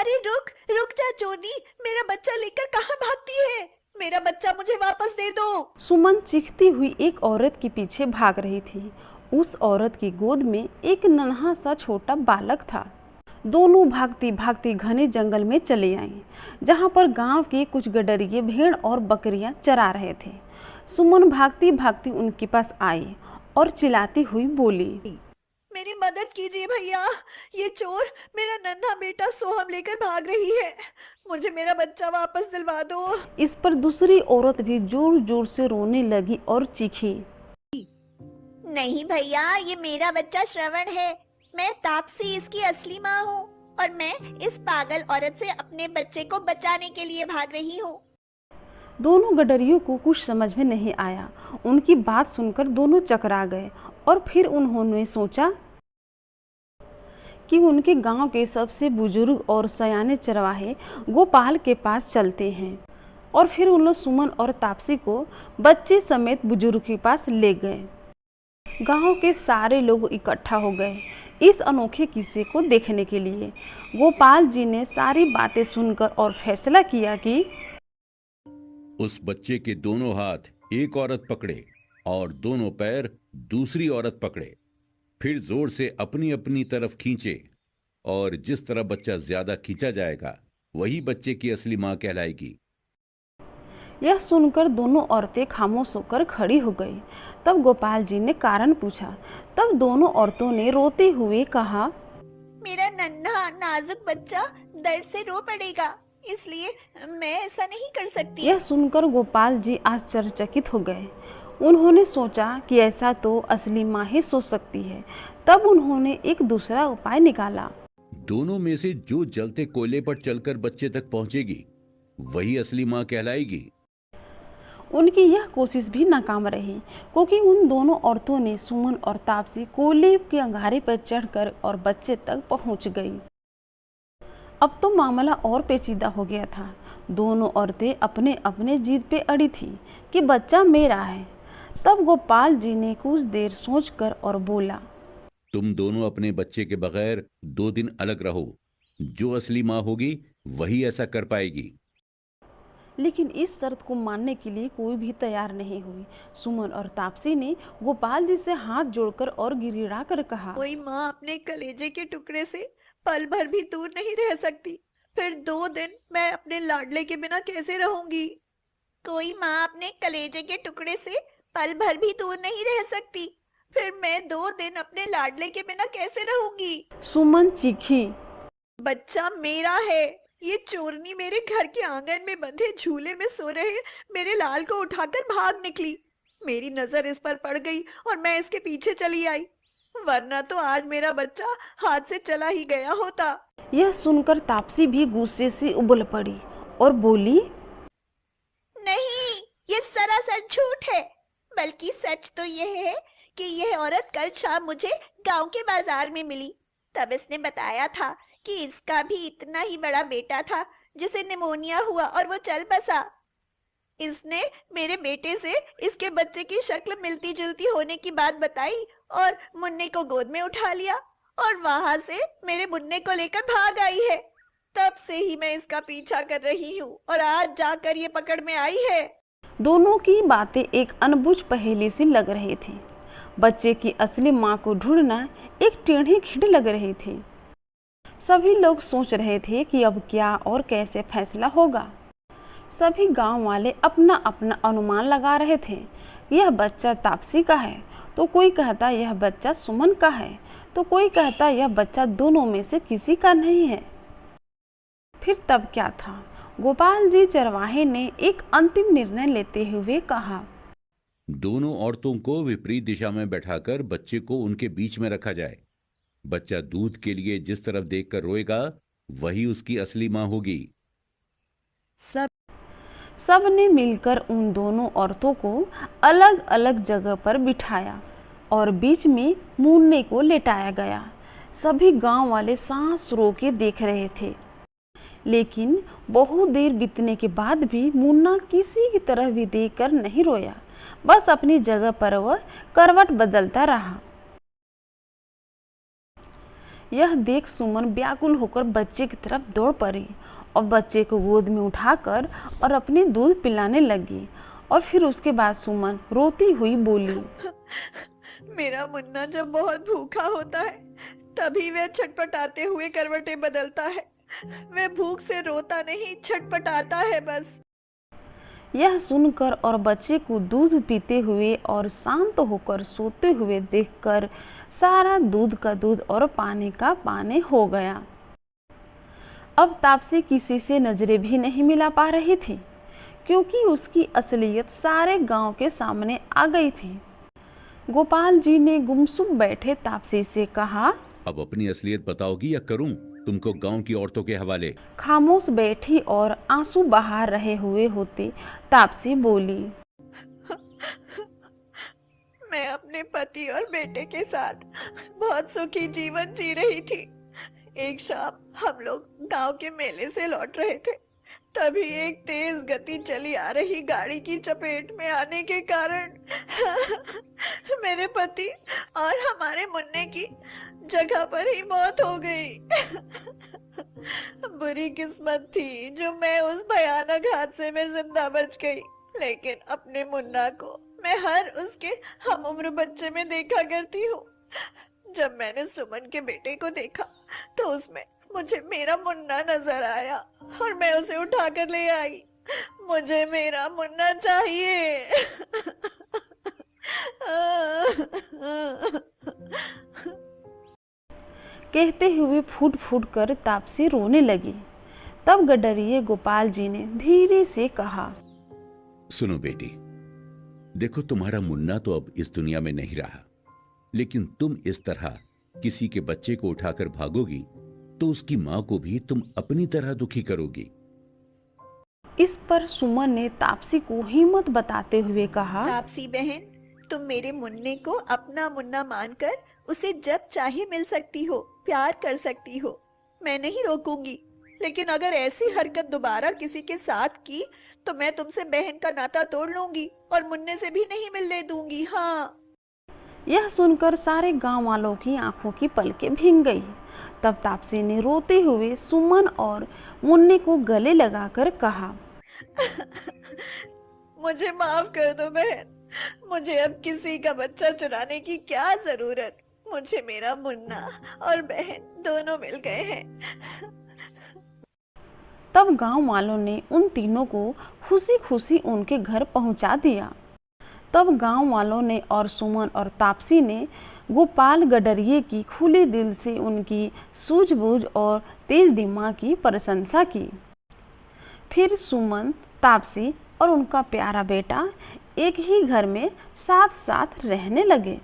अरे रुक रुक जा जोनी, मेरा बच्चा लेकर कहाँ भागती है? मेरा बच्चा मुझे वापस दे दो। सुमन चीखती हुई एक औरत के पीछे भाग रही थी। उस औरत की गोद में एक नन्हा सा छोटा बालक था। दोनों भागती भागती घने जंगल में चले आए, जहाँ पर गांव के कुछ गडरिये भेड़ और बकरियां चरा रहे थे। सुमन भागती भागती उनके पास आई और चिल्लाती हुई बोली, मेरी मदद कीजिए भैया, ये चोर मेरा नन्हा बेटा सोहम लेकर भाग रही है। मुझे मेरा बच्चा वापस दिलवा दो। इस पर दूसरी औरत भी जोर जोर से रोने लगी और चीखी, नहीं भैया, ये मेरा बच्चा श्रवण है। मैं तापसी इसकी असली माँ हूँ और मैं इस पागल औरत से अपने बच्चे को बचाने के लिए भाग रही हूँ। दोनों गडरियों को कुछ समझ में नहीं आया। उनकी बात सुनकर दोनों चकरा गए और फिर उन्होंने सोचा कि उनके गांव के सबसे बुजुर्ग और सयाने चरवाहे गोपाल के पास चलते हैं। और फिर उन लोग सुमन और तापसी को बच्चे समेत बुजुर्ग के पास ले गए। गांव के सारे लोग इकट्ठा हो गए इस अनोखे किस्से को देखने के लिए। गोपाल जी ने सारी बातें सुनकर और फैसला किया कि उस बच्चे के दोनों हाथ एक औरत पकड़े और दोनों पैर दूसरी औरत पकड़े, फिर जोर से अपनी अपनी तरफ खींचे और जिस तरह बच्चा ज्यादा खींचा जाएगा वही बच्चे की असली मां कहलाएगी। यह सुनकर दोनों औरतें खामोश होकर खड़ी हो गई। तब गोपाल जी ने कारण पूछा। तब दोनों औरतों ने रोते हुए कहा, मेरा नन्हा नाजुक बच्चा दर्द से रो पड़ेगा, इसलिए मैं ऐसा नहीं कर सकती। यह सुनकर गोपाल जी आश्चर्यचकित हो गए। उन्होंने सोचा कि ऐसा तो असली माँ ही सोच सकती है। तब उन्होंने एक दूसरा उपाय निकाला। दोनों में से जो जलते कोयले पर चलकर बच्चे तक पहुंचेगी वही असली मां कहलाएगी। उनकी यह कोशिश भी नाकाम रही, क्योंकि उन दोनों औरतों ने सुमन और तापसी कोयले के अंगारे पर चढ़कर और बच्चे तक पहुंच गई। अब तो मामला और पेचीदा हो गया था। दोनों औरतें अपने अपने जिद पे अड़ी थी कि बच्चा मेरा है। तब गोपाल जी ने कुछ देर सोचकर और बोला, तुम दोनों अपने बच्चे के बगैर 2 दिन अलग रहो। जो असली मां होगी वही ऐसा कर पाएगी। लेकिन इस शर्त को मानने के लिए कोई भी तैयार नहीं हुई। सुमन और तापसी ने गोपाल जी से हाथ जोड़कर और गिड़गिड़ा कर कहा, कोई माँ अपने कलेजे के टुकड़े से पल भर भी दूर नहीं रह सकती। फिर 2 दिन मैं अपने लाडले के बिना कैसे रहूंगी? कोई माँ अपने कलेजे के टुकड़े से पल भर भी दूर नहीं रह सकती। फिर मैं 2 दिन अपने लाडले के बिना कैसे रहूंगी? सुमन चीखी। बच्चा मेरा है। ये चोरनी मेरे घर के आंगन में बंधे झूले में सो रहे मेरे लाल को उठाकर भाग निकली। मेरी नजर इस पर पड़ गई और मैं इसके पीछे चली आई, वरना तो आज मेरा बच्चा हाथ से चला ही गया होता। यह सुनकर तापसी भी गुस्से से उबल पड़ी और बोली, नहीं, ये सरासर झूठ है। बल्कि सच तो यह है कि यह औरत कल शाम मुझे गांव के बाजार में मिली। तब इसने बताया था कि इसका भी इतना ही बड़ा बेटा था जिसे निमोनिया हुआ और वो चल बसा। इसने मेरे बेटे से इसके बच्चे की शक्ल मिलती जुलती होने की बात बताई और मुन्ने को गोद में उठा लिया और वहां से मेरे मुन्ने को लेकर भाग आई है। तब से ही मैं इसका पीछा कर रही हूँ और आज जाकर ये पकड़ में आई है। दोनों की बातें एक अनबुझ पहेली सी लग रही थी। बच्चे की असली माँ को ढूंढना एक टेढ़ी खींच लग रही थी। सभी लोग सोच रहे थे कि अब क्या और कैसे फैसला होगा। सभी गांव वाले अपना अपना अनुमान लगा रहे थे। यह बच्चा तापसी का है, तो कोई कहता यह बच्चा सुमन का है, तो कोई कहता यह बच्चा दोनों में से किसी का नहीं है। फिर तब क्या था? गोपाल जी चरवाहे ने एक अंतिम निर्णय लेते हुए कहा, दोनों औरतों को विपरीत दिशा में बैठाकर बच्चे को उनके बीच में रखा जाए। बच्चा दूध के लिए जिस तरफ देखकर रोएगा वही उसकी असली मां होगी। सब ने मिलकर उन दोनों औरतों को अलग अलग जगह पर बिठाया और बीच में मुन्ने को लेटाया गया। सभी गांव वाले सांस रोके देख रहे थे, लेकिन बहुत देर बीतने के बाद भी मुन्ना किसी की तरफ भी देखकर नहीं रोया। बस अपनी जगह पर वह करवट बदलता रहा। यह देख सुमन व्याकुल होकर बच्चे की तरफ दौड़ पड़ी और बच्चे को गोद में उठाकर और अपने दूध पिलाने लगी। और फिर उसके बाद सुमन रोती हुई बोली, मेरा मुन्ना जब बहुत भूखा होता है तभी वह छटपटाते हुए करवटें बदलता है। वह भूख से रोता नहीं, छटपटाता है बस। यह सुनकर और बच्चे को दूध पीते हुए और शांत होकर सोते हुए देखकर सारा दूध का दूध और पानी का पानी हो गया। अब तापसी किसी से नजरें भी नहीं मिला पा रही थी, क्योंकि उसकी असलियत सारे गांव के सामने आ गई थी। गोपाल जी ने गुमसुम बैठे तापसी से कहा, अब अपनी असलियत बताओगी या करूं तुमको गांव की औरतों के हवाले? खामोश बैठी और आंसू बहा रहे हुए होते तापसी बोली, मैं अपने पति और बेटे के साथ बहुत सुखी जीवन जी रही थी। एक शाम हम लोग गांव के मेले से लौट रहे थे, तभी एक तेज गति चली आ रही गाड़ी की चपेट में आने के कारण मेरे पति और हमारे मुन्ने की जगह पर ही मौत हो गई। बुरी किस्मत थी जो मैं उस भयानक हादसे में जिंदा बच गई, लेकिन अपने मुन्ना को मैं हर उसके हम उम्र बच्चे में देखा करती हूँ। जब मैंने सुमन के बेटे को देखा तो उसमें मुझे मेरा मुन्ना नजर आया और मैं उसे उठाकर ले आई। मुझे मेरा मुन्ना चाहिए। कहते हुए फूट फूट कर तापसी रोने लगी। तब गडरिये गोपाल जी ने धीरे से कहा, सुनो बेटी, देखो तुम्हारा मुन्ना तो अब इस दुनिया में नहीं रहा, लेकिन तुम इस तरह किसी के बच्चे को उठाकर भागोगी तो उसकी मां को भी तुम अपनी तरह दुखी करोगी। इस पर सुमन ने तापसी को हिम्मत बताते हुए कहा, तापसी बहन, तुम मेरे मुन्ने को अपना मुन्ना मानकर उसे जब चाहे मिल सकती हो, प्यार कर सकती हो। मैं नहीं रोकूंगी, लेकिन अगर ऐसी हरकत दोबारा किसी के साथ की तो मैं तुमसे बहन का नाता तोड़ लूंगी और मुन्ने से भी नहीं मिलने दूंगी। हाँ। यह सुनकर सारे गांव वालों की आंखों की पलकें भीग गई। तब तापसी ने रोते हुए सुमन और मुन्ने को गले लगाकर कहा, मुझे माफ कर दो बहन, मुझे अब किसी का बच्चा चुराने की क्या जरूरत। मुझे मेरा मुन्ना और बहन दोनों मिल गए हैं। तब गांव वालों ने उन तीनों को खुशी खुशी उनके घर पहुंचा दिया। तब गांव वालों ने और सुमन और तापसी ने गोपाल गडरिये की खुले दिल से उनकी सूझबूझ और तेज दिमाग की प्रशंसा की। फिर सुमन, तापसी और उनका प्यारा बेटा एक ही घर में साथ साथ रहने लगे।